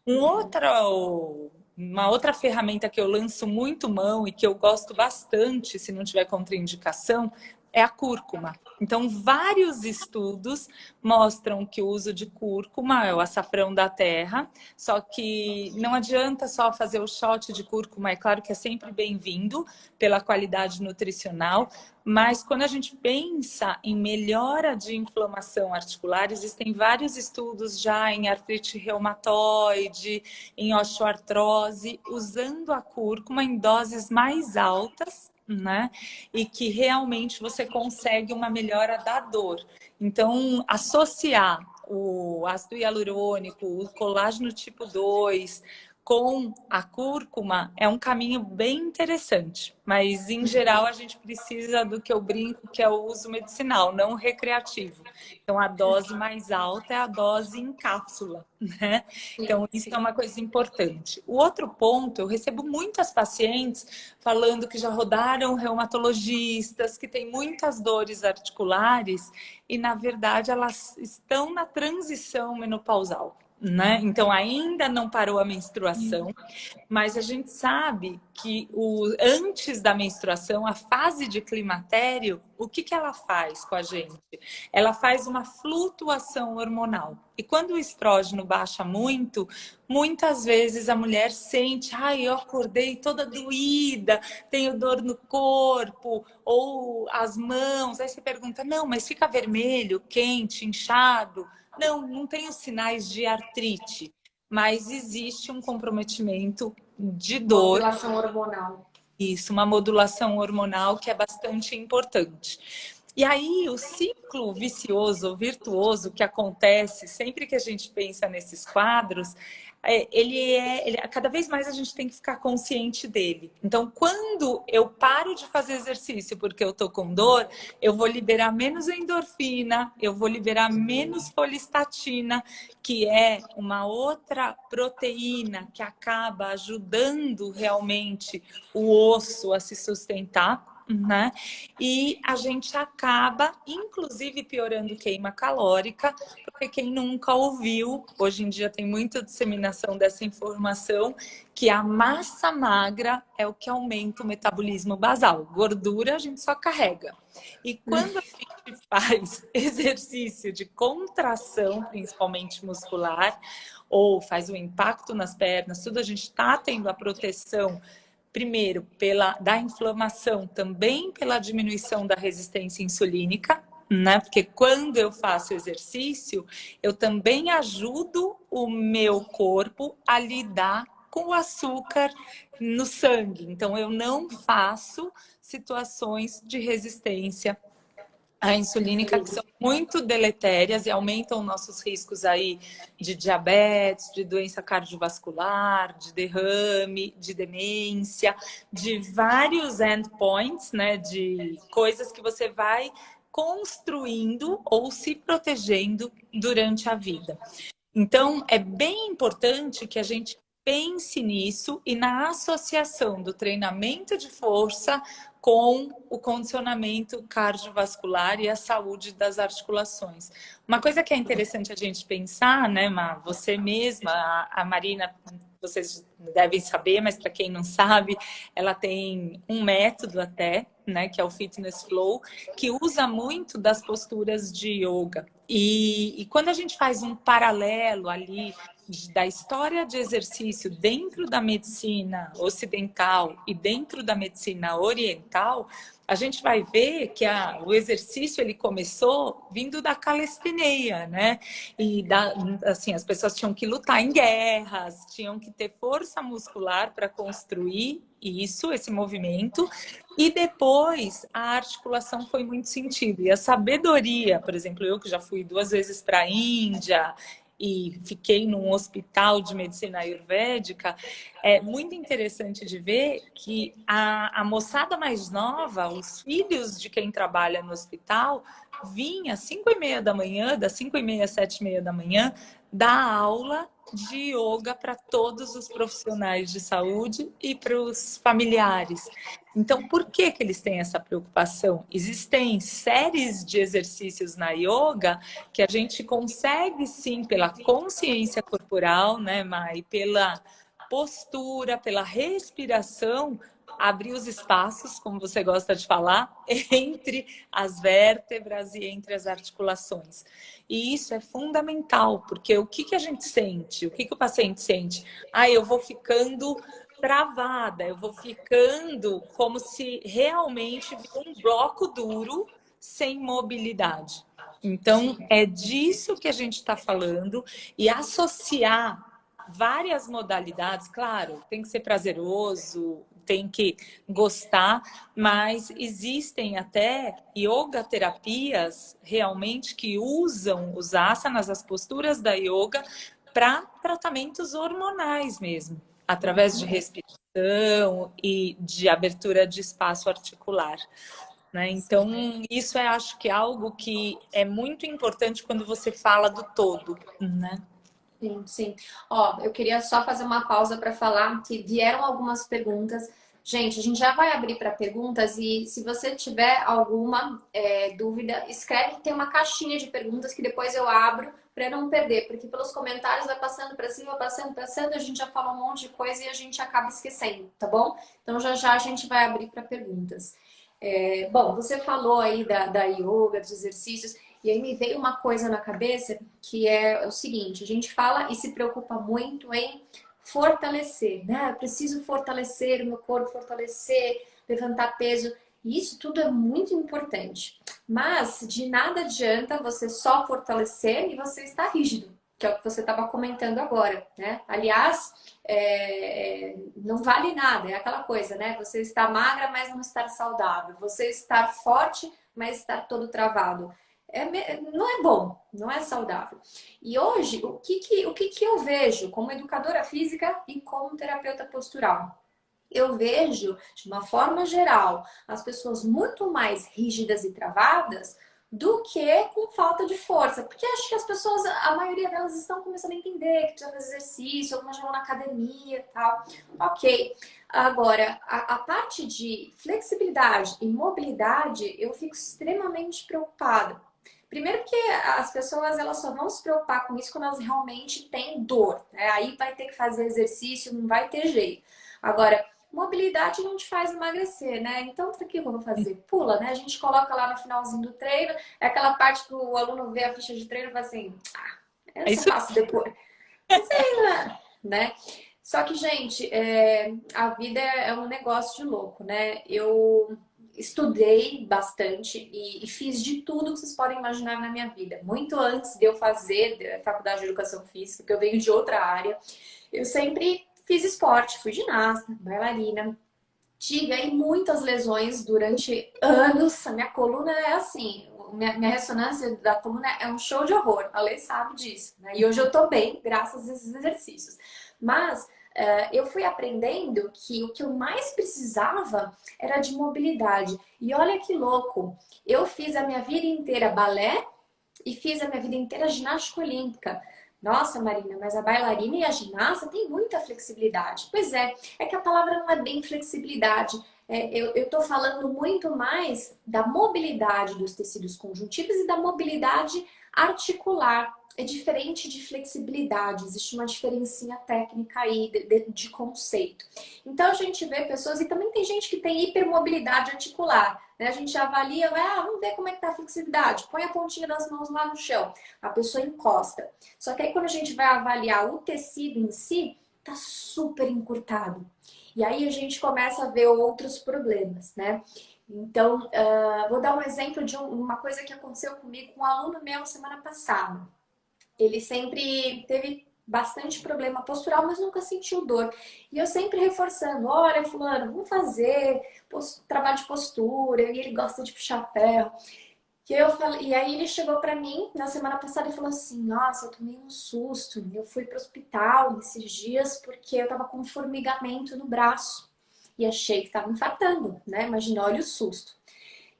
Uma outra ferramenta que eu lanço muito mão e que eu gosto bastante, se não tiver contraindicação, é a cúrcuma. Então, vários estudos mostram que o uso de cúrcuma é o açafrão da terra, só que não adianta só fazer o shot de cúrcuma, é claro que é sempre bem-vindo pela qualidade nutricional, mas quando a gente pensa em melhora de inflamação articular, existem vários estudos já em artrite reumatoide, em osteoartrose, usando a cúrcuma em doses mais altas, né? E que realmente você consegue uma melhora da dor. Então, associar o ácido hialurônico, o colágeno tipo 2, com a cúrcuma é um caminho bem interessante, mas em geral a gente precisa do que eu brinco, que é o uso medicinal, não recreativo. Então a dose mais alta é a dose em cápsula, né? Então isso é uma coisa importante. O outro ponto, eu recebo muitas pacientes falando que já rodaram reumatologistas, que têm muitas dores articulares e na verdade elas estão na transição menopausal. Né? Então ainda não parou a menstruação, mas a gente sabe que antes da menstruação, a fase de climatério, o que, que ela faz com a gente? Ela faz uma flutuação hormonal. E quando o estrógeno baixa muito, muitas vezes a mulher sente, ai, eu acordei toda doída, tenho dor no corpo, ou as mãos. Aí você pergunta, não, mas fica vermelho, quente, inchado. Não, não tenho sinais de artrite, mas existe um comprometimento de dor. Oscilação hormonal. Isso, uma modulação hormonal que é bastante importante. E aí, o ciclo vicioso, virtuoso que acontece sempre que a gente pensa nesses quadros, cada vez mais a gente tem que ficar consciente dele. Então, quando eu paro de fazer exercício porque eu tô com dor, eu vou liberar menos endorfina, eu vou liberar menos folistatina, que é uma outra proteína que acaba ajudando realmente o osso a se sustentar. Né? E a gente acaba, inclusive, piorando queima calórica, porque quem nunca ouviu, hoje em dia tem muita disseminação dessa informação, que a massa magra é o que aumenta o metabolismo basal. Gordura a gente só carrega. E quando a gente faz exercício de contração, principalmente muscular, ou faz um impacto nas pernas, tudo, a gente está tendo a proteção primeiro, da inflamação, também pela diminuição da resistência insulínica, né? Porque quando eu faço exercício, eu também ajudo o meu corpo a lidar com o açúcar no sangue. Então, eu não faço situações de resistência a insulínica que são muito deletérias e aumentam nossos riscos aí de diabetes, de doença cardiovascular, de derrame, de demência, de vários endpoints, né, de coisas que você vai construindo ou se protegendo durante a vida. Então, é bem importante que a gente pense nisso e na associação do treinamento de força com o condicionamento cardiovascular e a saúde das articulações. Uma coisa que é interessante a gente pensar, né, Ma, você mesma, a Marina, vocês devem saber, mas para quem não sabe, ela tem um método até, né, que é o Fitness Flow, que usa muito das posturas de yoga. E quando a gente faz um paralelo ali da história de exercício dentro da medicina ocidental e dentro da medicina oriental, a gente vai ver que o exercício ele começou vindo da calistenia, né? E assim, as pessoas tinham que lutar em guerras, tinham que ter força muscular para construir esse movimento, e depois a articulação foi muito sentido. E a sabedoria, por exemplo, eu que já fui 2 vezes para a Índia e fiquei num hospital de medicina ayurvédica, é muito interessante de ver que a moçada mais nova, os filhos de quem trabalha no hospital, vinha às 5h30 da manhã, das 5h30 às 7h30 da manhã, dar aula de yoga para todos os profissionais de saúde e para os familiares. Então, por que eles têm essa preocupação? Existem séries de exercícios na yoga que a gente consegue, sim, pela consciência corporal, né, Mai, pela postura, pela respiração, abrir os espaços, como você gosta de falar, entre as vértebras e entre as articulações. E isso é fundamental, porque o que a gente sente? O que o paciente sente? Eu vou ficando travada, eu vou ficando como se realmente fosse um bloco duro sem mobilidade. Então, é disso que a gente está falando, e associar várias modalidades, claro, tem que ser prazeroso, tem que gostar, mas existem até yoga terapias realmente que usam os asanas, as posturas da yoga, para tratamentos hormonais mesmo. através de respiração e de abertura de espaço articular, né? Então, isso acho que é algo que é muito importante quando você fala do todo, né? Sim, sim. Ó, eu queria só fazer uma pausa para falar que vieram algumas perguntas. Gente, a gente já vai abrir para perguntas e se você tiver alguma dúvida, escreve que tem uma caixinha de perguntas que depois eu abro para não perder, porque pelos comentários vai passando para cima, passando, passando, a gente já fala um monte de coisa e a gente acaba esquecendo, tá bom? Então já já a gente vai abrir para perguntas. Bom, você falou aí da yoga, dos exercícios. E aí me veio uma coisa na cabeça que é o seguinte, a gente fala e se preocupa muito em fortalecer, né? Eu preciso fortalecer o meu corpo, fortalecer, levantar peso. E isso tudo é muito importante. Mas de nada adianta você só fortalecer e você estar rígido, que é o que você estava comentando agora, né? Aliás, não vale nada, é aquela coisa, né? Você está magra, mas não estar saudável. Você estar forte, mas estar todo travado. Não é bom, não é saudável. E hoje, o que eu vejo como educadora física e como terapeuta postural? Eu vejo, de uma forma geral, as pessoas muito mais rígidas e travadas do que com falta de força. Porque acho que as pessoas, a maioria delas estão começando a entender que precisa fazer exercício, algumas já vão na academia e tal. Ok. Agora, a parte de flexibilidade e mobilidade, eu fico extremamente preocupada. Primeiro que as pessoas elas só vão se preocupar com isso quando elas realmente têm dor, né? Aí vai ter que fazer exercício, não vai ter jeito. Agora, mobilidade não te faz emagrecer, né? Então, o que eu vou fazer? Pula, né? A gente coloca lá no finalzinho do treino, é aquela parte que o aluno vê a ficha de treino e fala assim, É essa eu isso. faço depois. Mas aí, né? Só que, gente, a vida é um negócio de louco, né? Eu estudei bastante e fiz de tudo que vocês podem imaginar na minha vida. Muito antes de eu fazer a faculdade de educação física, que eu venho de outra área, eu sempre fiz esporte, fui ginasta, bailarina. Tive aí muitas lesões durante anos. A minha coluna é assim, minha ressonância da coluna é um show de horror. A Lê sabe disso, né? E hoje eu tô bem, graças a esses exercícios. Mas eu fui aprendendo que o que eu mais precisava era de mobilidade. E olha que louco, eu fiz a minha vida inteira balé e fiz a minha vida inteira ginástica olímpica. Nossa, Marina, mas a bailarina e a ginasta têm muita flexibilidade. Pois é que a palavra não é bem flexibilidade. Eu estou falando muito mais da mobilidade dos tecidos conjuntivos e da mobilidade articular. É diferente de flexibilidade, existe uma diferencinha técnica aí de conceito. Então a gente vê pessoas, e também tem gente que tem hipermobilidade articular, né? A gente avalia, vamos ver como é que tá a flexibilidade, põe a pontinha das mãos lá no chão, a pessoa encosta. Só que aí quando a gente vai avaliar o tecido em si, tá super encurtado. E aí a gente começa a ver outros problemas, né? Então, vou dar um exemplo de uma coisa que aconteceu comigo com um aluno meu semana passada. Ele sempre teve bastante problema postural, mas nunca sentiu dor. E eu sempre reforçando, olha, fulano, vamos fazer trabalho de postura, e ele gosta de puxar ferro. E aí ele chegou pra mim na semana passada e falou assim, nossa, eu tomei um susto, eu fui pro hospital esses dias porque eu tava com um formigamento no braço. E achei que tava infartando, né? Imagina, olha o susto.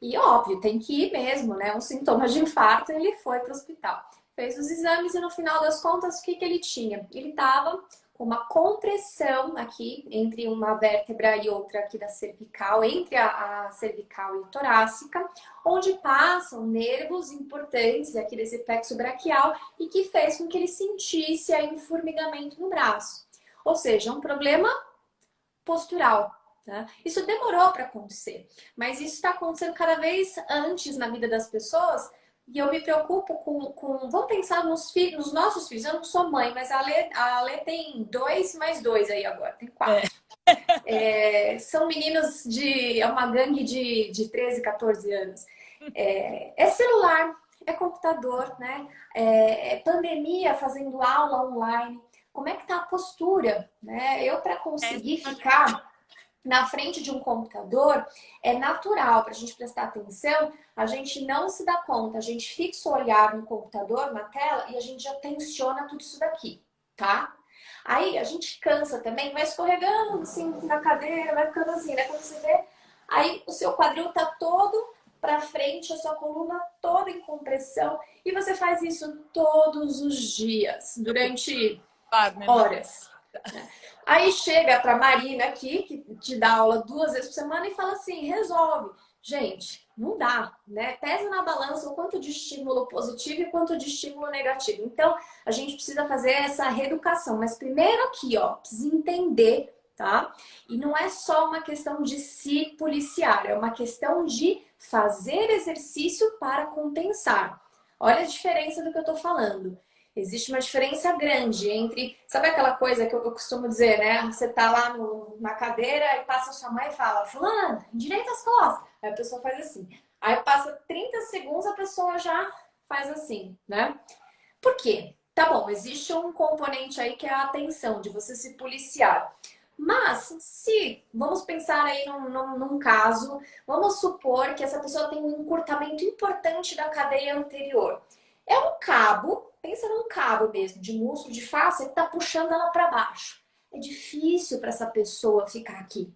E óbvio, tem que ir mesmo, né? Um sintoma de infarto, ele foi para o hospital. Fez os exames e no final das contas, o que ele tinha? Ele estava com uma compressão aqui entre uma vértebra e outra aqui da cervical, entre a cervical e a torácica, onde passam nervos importantes aqui desse plexo braquial e que fez com que ele sentisse aí um formigamento no braço. Ou seja, um problema postural. Tá? Isso demorou para acontecer, mas isso está acontecendo cada vez antes na vida das pessoas e eu me preocupo com vamos pensar nos nossos filhos. Eu não sou mãe, mas a Lê tem 2 mais 2 aí agora, tem 4. São meninos é uma gangue de 13, 14 anos. É celular, é computador, né? É pandemia, fazendo aula online. Como é que tá a postura, né? Eu para conseguir ficar na frente de um computador, é natural para a gente prestar atenção, a gente não se dá conta, a gente fixa o olhar no computador, na tela, e a gente já tensiona tudo isso daqui, tá? Aí a gente cansa também, vai escorregando assim na cadeira, vai ficando assim, né? Quando você vê, aí o seu quadril tá todo para frente, a sua coluna toda em compressão, e você faz isso todos os dias, durante Claro, né, horas. Aí chega para Marina aqui, que te dá aula 2 vezes por semana, e fala assim: resolve. Gente, não dá, né? Pesa na balança o quanto de estímulo positivo e quanto de estímulo negativo. Então, a gente precisa fazer essa reeducação. Mas primeiro aqui, ó, precisa entender, tá? E não é só uma questão de se policiar, é uma questão de fazer exercício para compensar. Olha a diferença do que eu tô falando. Existe uma diferença grande entre... Sabe aquela coisa que eu costumo dizer, né? Você tá lá na cadeira e passa a sua mãe e fala: fulano, endireita as costas. Aí a pessoa faz assim. Aí passa 30 segundos, a pessoa já faz assim, né? Por quê? Tá bom, existe um componente aí que é a atenção, de você se policiar. Mas, se, vamos pensar aí num caso, vamos supor que essa pessoa tem um encurtamento importante da cadeia anterior. É um cabo, pensa num cabo mesmo, de músculo, de face, que tá puxando ela para baixo. É difícil para essa pessoa ficar aqui.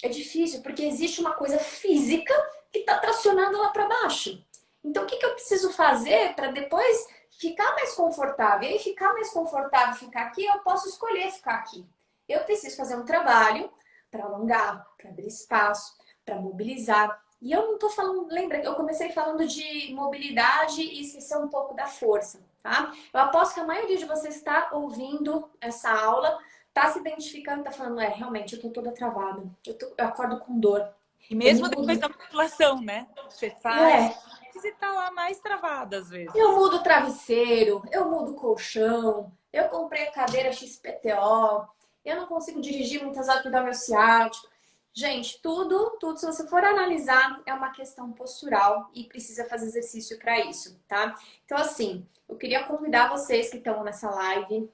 É difícil porque existe uma coisa física que está tracionando ela para baixo. Então, o que eu preciso fazer para depois ficar mais confortável? E aí, ficar mais confortável, ficar aqui, eu posso escolher ficar aqui. Eu preciso fazer um trabalho para alongar, para abrir espaço, para mobilizar. E eu não estou falando, lembra, eu comecei falando de mobilidade e esquecer um pouco da força, tá? Eu aposto que a maioria de vocês está ouvindo essa aula, tá se identificando, tá falando: realmente, eu tô toda travada, eu acordo com dor. E Eu me mesmo depois mudo. da musculação, né? Você faz É, e tá lá mais travada às eu vezes. mudo o travesseiro, eu mudo o colchão, eu comprei a cadeira XPTO, eu não consigo dirigir muitas horas que dá meu ciático. Gente, tudo, se você for analisar, é uma questão postural e precisa fazer exercício para isso, tá? Então, assim, eu queria convidar vocês que estão nessa live,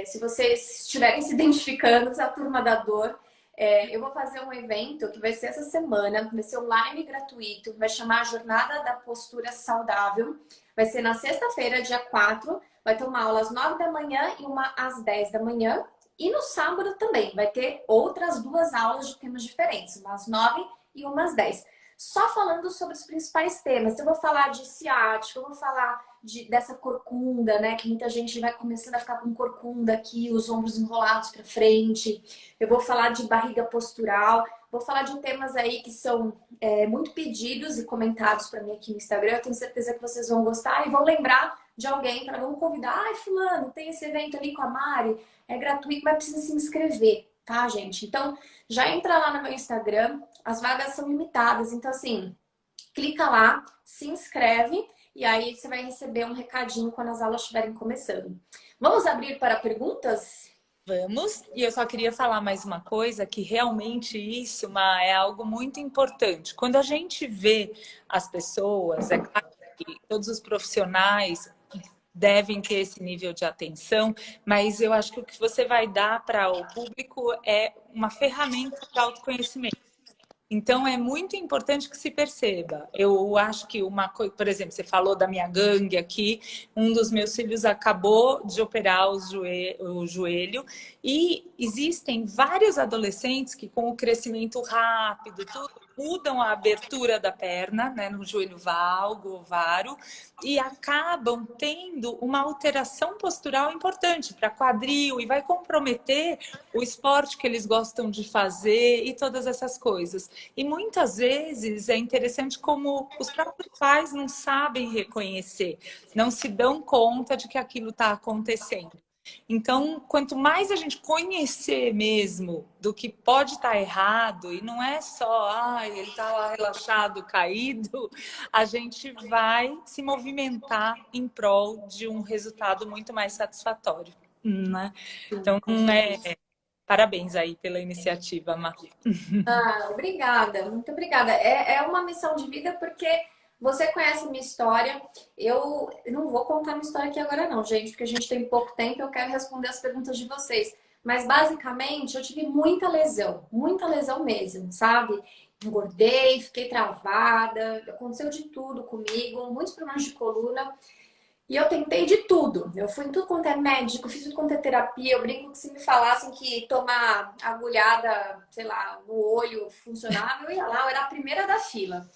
se vocês estiverem se identificando, essa turma da dor, eu vou fazer um evento que vai ser essa semana, vai ser online gratuito, vai chamar Jornada da Postura Saudável. Vai ser na sexta-feira, dia 4. Vai ter uma aula às 9 da manhã e uma às 10 da manhã. E no sábado também vai ter outras 2 aulas de temas diferentes, uma às 9 e uma às 10. Só falando sobre os principais temas. Então, eu vou falar de ciático, eu vou falar dessa corcunda, né? Que muita gente vai começando a ficar com corcunda aqui, os ombros enrolados para frente. Eu vou falar de barriga postural. Vou falar de temas aí que são muito pedidos e comentados para mim aqui no Instagram. Eu tenho certeza que vocês vão gostar e vão lembrar de alguém para vamos convidar. Ai, fulano, tem esse evento ali com a Mari, é gratuito, mas precisa se inscrever, tá, gente? Então, já entra lá no meu Instagram, as vagas são limitadas, então assim, clica lá, se inscreve e aí você vai receber um recadinho quando as aulas estiverem começando. Vamos abrir para perguntas? Vamos, e eu só queria falar mais uma coisa, que realmente isso, é algo muito importante. Quando a gente vê as pessoas, é claro que todos os profissionais devem ter esse nível de atenção, mas eu acho que o que você vai dar para o público é uma ferramenta de autoconhecimento. Então, é muito importante que se perceba. Eu acho que uma coisa, por exemplo, você falou da minha gangue aqui, um dos meus filhos acabou de operar o joelho e existem vários adolescentes que, com o crescimento rápido, tudo, mudam a abertura da perna, né, no joelho valgo, varo, e acabam tendo uma alteração postural importante para quadril e vai comprometer o esporte que eles gostam de fazer e todas essas coisas. E muitas vezes é interessante como os próprios pais não sabem reconhecer, não se dão conta de que aquilo está acontecendo. Então, quanto mais a gente conhecer mesmo do que pode estar errado, e não é só, ele está lá relaxado, caído, a gente vai se movimentar em prol de um resultado muito mais satisfatório, né? Então, Com certeza. parabéns aí pela iniciativa, Má. Ah, obrigada, muito obrigada. É uma missão de vida porque você conhece minha história. Eu não vou contar minha história aqui agora, não, gente, porque a gente tem pouco tempo e eu quero responder as perguntas de vocês. Mas basicamente eu tive muita lesão mesmo, sabe? Engordei, fiquei travada, aconteceu de tudo comigo, muitos problemas de coluna. E eu tentei de tudo. Eu fui em tudo quanto é médico, fiz tudo quanto é terapia. Eu brinco que se me falassem que tomar agulhada, sei lá, no olho funcionava, eu ia lá, eu era a primeira da fila.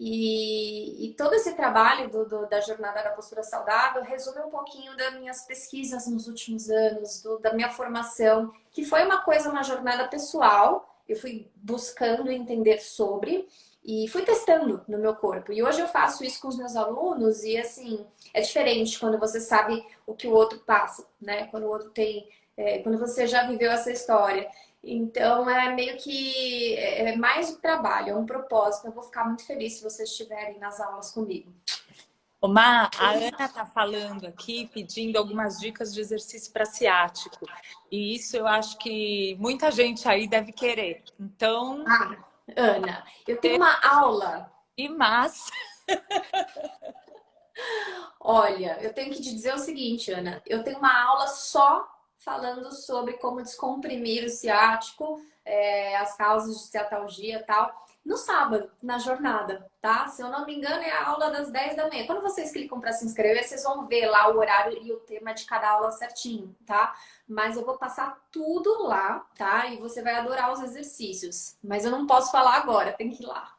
E todo esse trabalho da jornada da postura saudável resume um pouquinho das minhas pesquisas nos últimos anos, da minha formação, que foi uma jornada pessoal. Eu fui buscando entender sobre e fui testando no meu corpo. E hoje eu faço isso com os meus alunos e assim, é diferente quando você sabe o que o outro passa, né? Quando o outro tem, quando você já viveu essa história. Então é meio que é mais um trabalho, é um propósito. Eu vou ficar muito feliz se vocês estiverem nas aulas comigo. Omar, a Ana está falando aqui, pedindo algumas dicas de exercício para ciático. E isso eu acho que muita gente aí deve querer. Então, Ah, Ana, eu tenho uma aula. e mas, Olha, eu tenho que te dizer o seguinte, Ana. Eu tenho uma aula só falando sobre como descomprimir o ciático, as causas de ciatalgia e tal, no sábado, na jornada, tá? Se eu não me engano, é a aula das 10 da manhã. Quando vocês clicam para se inscrever, vocês vão ver lá o horário e o tema de cada aula certinho, tá? Mas eu vou passar tudo lá, tá? E você vai adorar os exercícios. Mas eu não posso falar agora, tem que ir lá.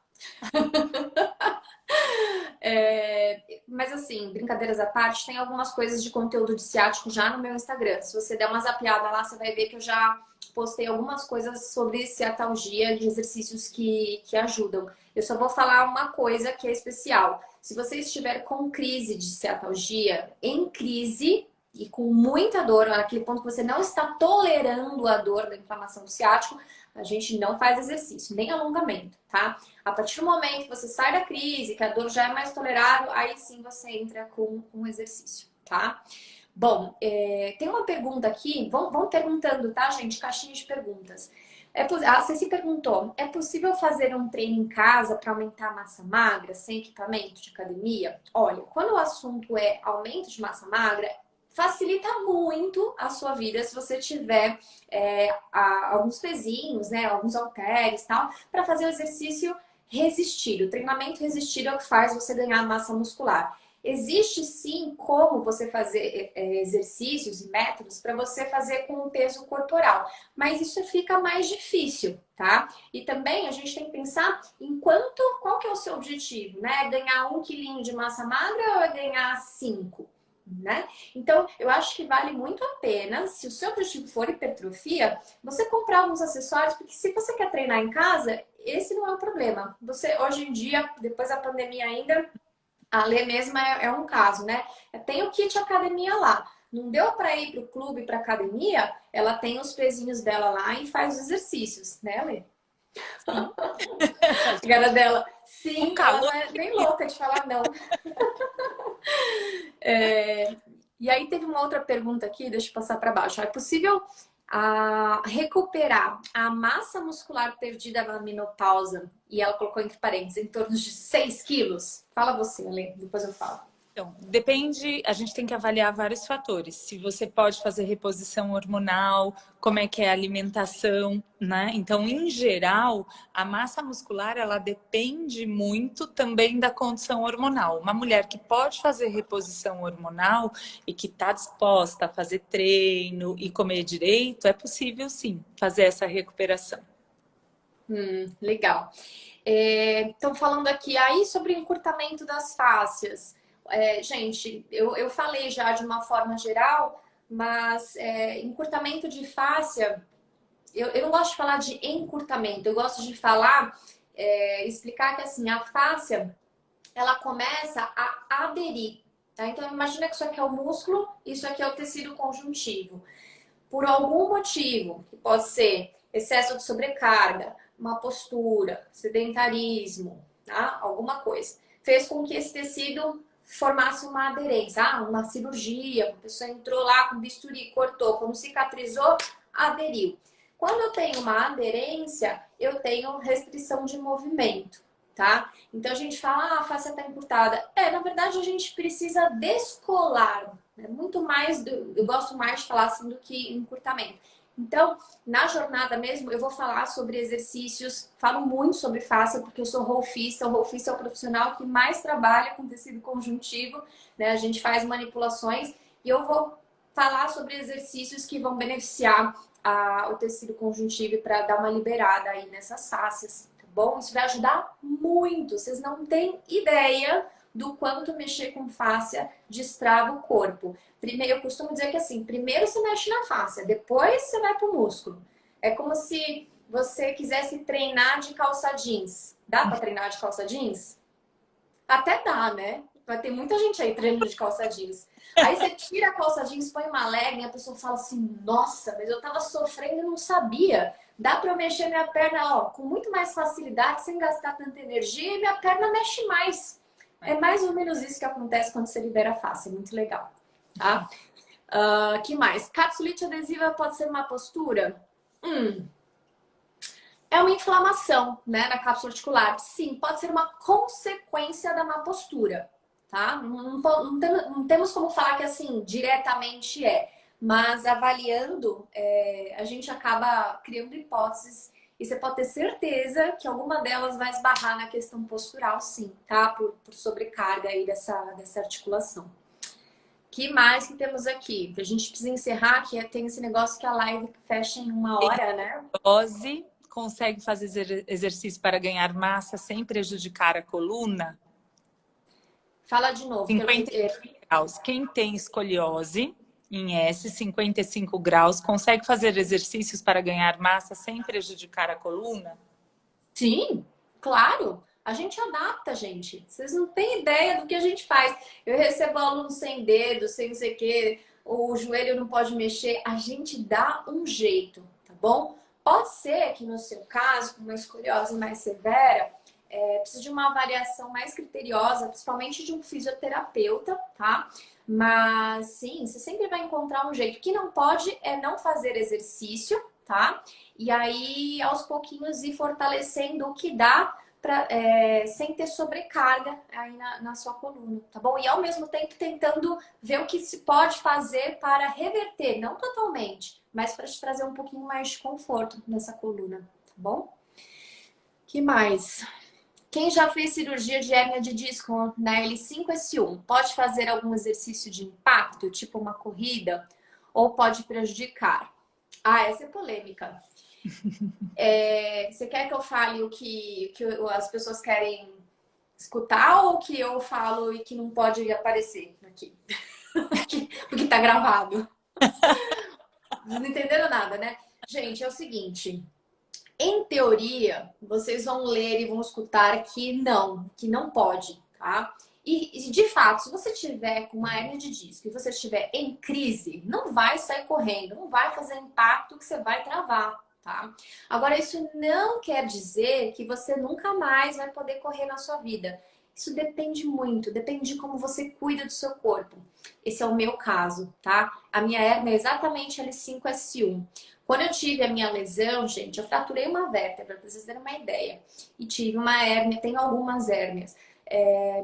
Mas assim, brincadeiras à parte, tem algumas coisas de conteúdo de ciático já no meu Instagram. Se você der uma zapiada lá, você vai ver que eu já postei algumas coisas sobre ciatalgia, de exercícios que ajudam. Eu só vou falar uma coisa que é especial. Se você estiver com crise de ciatalgia, em crise e com muita dor, naquele ponto que você não está tolerando a dor da inflamação do ciático, a gente não faz exercício, nem alongamento, tá? A partir do momento que você sai da crise, que a dor já é mais tolerável, aí sim você entra com o exercício, tá? Bom, tem uma pergunta aqui, vão perguntando, tá, gente? Caixinha de perguntas. Você se perguntou, é possível fazer um treino em casa para aumentar a massa magra sem equipamento de academia? Olha, quando o assunto é aumento de massa magra, facilita muito a sua vida se você tiver alguns pezinhos, né, alguns halteres e tal, para fazer o exercício resistido. O treinamento resistido é o que faz você ganhar massa muscular. Existe sim como você fazer exercícios e métodos para você fazer com o peso corporal, mas isso fica mais difícil, tá? E também a gente tem que pensar qual que é o seu objetivo, né? Ganhar 1 quilinho de massa magra ou é ganhar 5? Né? Então, eu acho que vale muito a pena, se o seu objetivo for hipertrofia, você comprar alguns acessórios, porque se você quer treinar em casa, esse não é o problema. Você, hoje em dia, depois da pandemia ainda, a Lê mesmo é um caso, né? Tem o kit academia lá. Não deu para ir para o clube, para academia, ela tem os pezinhos dela lá e faz os exercícios, né, Lê? sim. A cara dela, Um sim, ela calor. não é nem louca de falar não. E aí teve uma outra pergunta aqui, deixa eu passar para baixo. É possível recuperar a massa muscular perdida na menopausa? E ela colocou entre parênteses, em torno de 6 quilos. Fala você, Ale, depois eu falo. Então, depende, a gente tem que avaliar vários fatores. Se você pode fazer reposição hormonal, como é que é a alimentação, né? Então, em geral, a massa muscular, ela depende muito também da condição hormonal. Uma mulher que pode fazer reposição hormonal e que está disposta a fazer treino e comer direito, é possível sim fazer essa recuperação. Legal. Estão falando aqui aí sobre encurtamento das fáscias. Gente, eu falei já de uma forma geral, mas encurtamento de fáscia, eu não gosto de falar de encurtamento, eu gosto de falar, explicar que assim, a fáscia, ela começa a aderir, tá? Então, imagina que isso aqui é o músculo, isso aqui é o tecido conjuntivo. Por algum motivo, que pode ser excesso de sobrecarga, uma postura, sedentarismo, tá? Alguma coisa, fez com que esse tecido formasse uma aderência, uma cirurgia, a pessoa entrou lá com bisturi, cortou, quando cicatrizou, aderiu. Quando eu tenho uma aderência, eu tenho restrição de movimento, tá? Então a gente fala, a face está encurtada. Na verdade a gente precisa descolar. É muito mais, eu gosto mais de falar assim do que encurtamento. Então, na jornada mesmo, eu vou falar sobre exercícios, falo muito sobre fáscia, porque eu sou rolfista. O rolfista é o profissional que mais trabalha com tecido conjuntivo, né? A gente faz manipulações e eu vou falar sobre exercícios que vão beneficiar o tecido conjuntivo para dar uma liberada aí nessas fáscias, tá bom? Isso vai ajudar muito. Vocês não têm ideia do quanto mexer com fáscia destrava o corpo. Primeiro, eu costumo dizer que assim, primeiro você mexe na fáscia, depois você vai pro músculo. É como se você quisesse treinar de calça jeans. Dá para treinar de calça jeans? Até dá, né? Vai ter muita gente aí treinando de calça jeans. Aí você tira a calça jeans, põe uma legging, a pessoa fala assim, nossa, mas eu tava sofrendo e não sabia. Dá pra eu mexer minha perna, ó, com muito mais facilidade, sem gastar tanta energia, e minha perna mexe mais. É mais ou menos isso que acontece quando você libera a face, é muito legal, tá? Que mais? Capsulite adesiva pode ser uma postura? É uma inflamação, né, na cápsula articular. Sim, pode ser uma consequência da má postura, tá? Não temos como falar que assim, diretamente é. Mas avaliando, a gente acaba criando hipóteses e você pode ter certeza que alguma delas vai esbarrar na questão postural, sim, tá? Por sobrecarga aí dessa articulação. Que mais que temos aqui? A gente precisa encerrar, que tem esse negócio que a live fecha em 1 hora, né? Dose, consegue fazer exercício para ganhar massa sem prejudicar a coluna? Fala de novo. 55 graus. Quem tem escoliose em S, 55 graus, consegue fazer exercícios para ganhar massa sem prejudicar a coluna? Sim, claro. A gente adapta, gente. Vocês não têm ideia do que a gente faz. Eu recebo alunos sem dedo, sem não sei o quê, o joelho não pode mexer. A gente dá um jeito, tá bom? Pode ser que no seu caso, com uma escoliose mais severa, precisa de uma avaliação mais criteriosa, principalmente de um fisioterapeuta, tá? Mas sim, você sempre vai encontrar um jeito. O que não pode é não fazer exercício, tá? E aí, aos pouquinhos, ir fortalecendo o que dá sem ter sobrecarga aí na sua coluna, tá bom? E ao mesmo tempo tentando ver o que se pode fazer para reverter, não totalmente, mas para te trazer um pouquinho mais de conforto nessa coluna, tá bom? Que mais? Quem já fez cirurgia de hérnia de disco na L5-S1 pode fazer algum exercício de impacto, tipo uma corrida, ou pode prejudicar? Essa é polêmica. Você quer que eu fale o que as pessoas querem escutar ou que eu falo e que não pode aparecer aqui? Porque tá gravado. Não entenderam nada, né? Gente, é o seguinte. Em teoria, vocês vão ler e vão escutar que não pode, tá? E de fato, se você tiver com uma hérnia de disco e você estiver em crise, não vai sair correndo, não vai fazer impacto que você vai travar, tá? Agora, isso não quer dizer que você nunca mais vai poder correr na sua vida. Isso depende muito, depende de como você cuida do seu corpo. Esse é o meu caso, tá? A minha hérnia é exatamente L5-S1. Quando eu tive a minha lesão, gente, eu fraturei uma vértebra, pra vocês terem uma ideia. E tive uma hérnia, tenho algumas hérnias.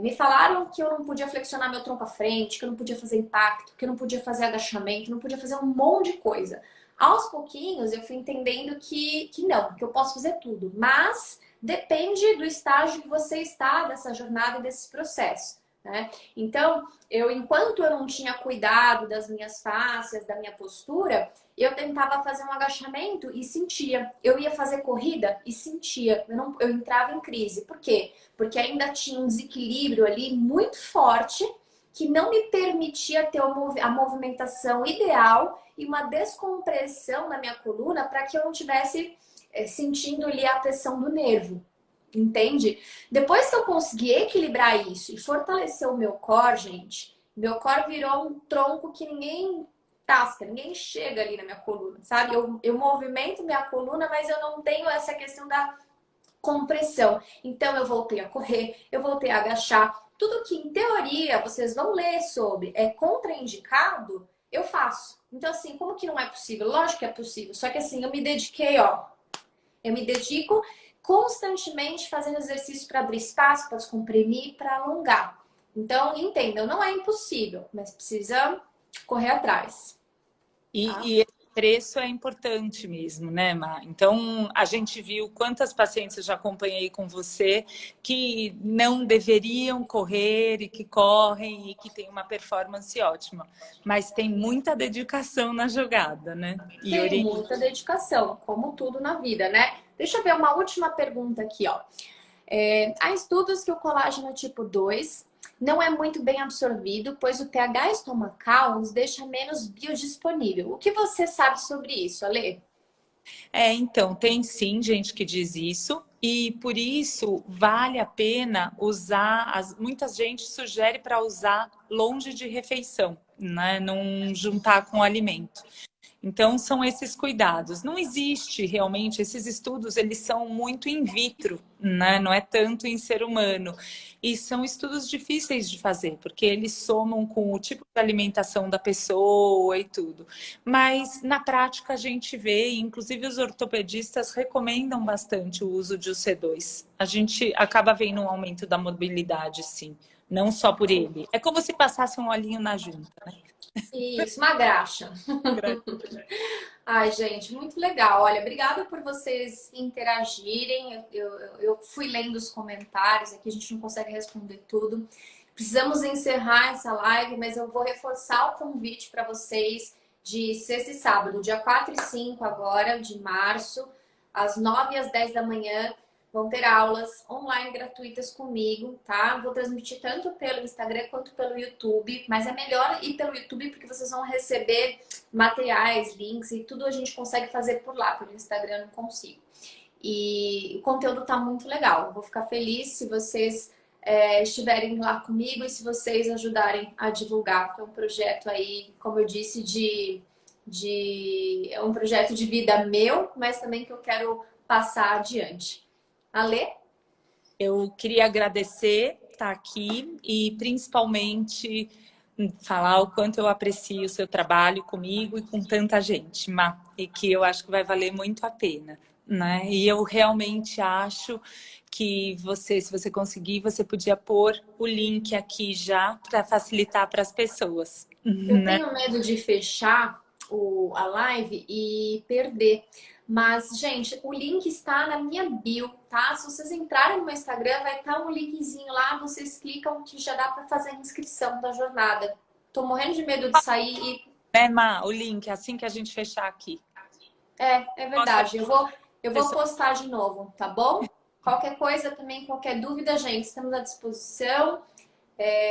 Me falaram que eu não podia flexionar meu tronco à frente, que eu não podia fazer impacto, que eu não podia fazer agachamento, que eu não podia fazer um monte de coisa. Aos pouquinhos eu fui entendendo que não, que eu posso fazer tudo. Mas depende do estágio que você está dessa jornada e desse processo, né? Então, enquanto eu não tinha cuidado das minhas fáscias, da minha postura, eu tentava fazer um agachamento e sentia. Eu ia fazer corrida e sentia. Eu entrava em crise. Por quê? Porque ainda tinha um desequilíbrio ali muito forte que não me permitia ter a movimentação ideal e uma descompressão na minha coluna para que eu não tivesse sentindo ali a pressão do nervo. Entende? Depois que eu consegui equilibrar isso e fortalecer o meu core, gente, meu core virou um tronco que ninguém tasca, ninguém chega ali na minha coluna, sabe? Eu movimento minha coluna, mas eu não tenho essa questão da compressão. Então eu voltei a correr, eu voltei a agachar. Tudo que em teoria vocês vão ler sobre é contraindicado, eu faço. Então assim, como que não é possível? Lógico que é possível, só que assim, eu me dediquei, eu me dedico constantemente fazendo exercício para abrir espaço, para descomprimir, para alongar. Então, entendam, não é impossível, mas precisa correr atrás. E esse preço é importante mesmo, né, Má? Então, a gente viu quantas pacientes eu já acompanhei com você que não deveriam correr e que correm e que têm uma performance ótima. Mas tem muita dedicação na jogada, né? E Tem muita dedicação, como tudo na vida, né? Deixa eu ver uma última pergunta aqui, ó. Há estudos que o colágeno tipo 2 não é muito bem absorvido, pois o pH estomacal nos deixa menos biodisponível. O que você sabe sobre isso, Ale? Então, tem sim gente que diz isso, e por isso vale a pena usar, muita gente sugere para usar longe de refeição, né? Não juntar com o alimento. Então, são esses cuidados. Não existe realmente, esses estudos, eles são muito in vitro, né? Não é tanto em ser humano. E são estudos difíceis de fazer, porque eles somam com o tipo de alimentação da pessoa e tudo. Mas, na prática, a gente vê, inclusive os ortopedistas recomendam bastante o uso de UC2. A gente acaba vendo um aumento da mobilidade, sim. Não só por ele. É como se passasse um olhinho na junta, né? Isso, uma graxa. Ai, gente, muito legal. Olha, obrigada por vocês interagirem. Eu fui lendo os comentários aqui, a gente não consegue responder tudo. Precisamos encerrar essa live, mas eu vou reforçar o convite para vocês de sexta e sábado, dia 4 e 5 agora, de março, às 9 e às 10 da manhã. Vão ter aulas online gratuitas comigo, tá? Vou transmitir tanto pelo Instagram quanto pelo YouTube, mas é melhor ir pelo YouTube porque vocês vão receber materiais, links e tudo a gente consegue fazer por lá, pelo Instagram eu não consigo. E o conteúdo tá muito legal. Vou ficar feliz se vocês estiverem lá comigo e se vocês ajudarem a divulgar. É um projeto aí, como eu disse, é um projeto de vida meu, mas também que eu quero passar adiante. Ale? Eu queria agradecer estar aqui e principalmente falar o quanto eu aprecio o seu trabalho comigo e com tanta gente, Má, e que eu acho que vai valer muito a pena, né? E eu realmente acho que você, se você conseguir, você podia pôr o link aqui já para facilitar para as pessoas, Eu né? tenho medo de fechar a live e perder. Mas, gente, o link está na minha bio, tá? Se vocês entrarem no meu Instagram, vai estar um linkzinho lá, vocês clicam que já dá para fazer a inscrição da jornada. Tô morrendo de medo de sair e... Né, Má? O link, assim que a gente fechar aqui. É verdade. Eu vou Pessoal, postar de novo, tá bom? Qualquer coisa também, qualquer dúvida, gente, estamos à disposição.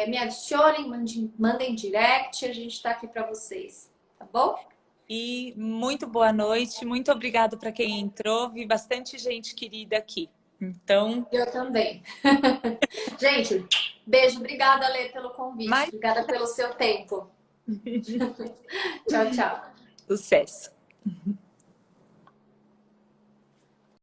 Me adicionem, mandem direct, a gente tá aqui para vocês, tá bom? e muito boa noite, muito obrigada para quem entrou, vi bastante gente querida aqui. Então, Eu também. Gente, beijo. Obrigada, Lê, pelo convite. mais Obrigada pelo seu tempo. Tchau, tchau. sucesso.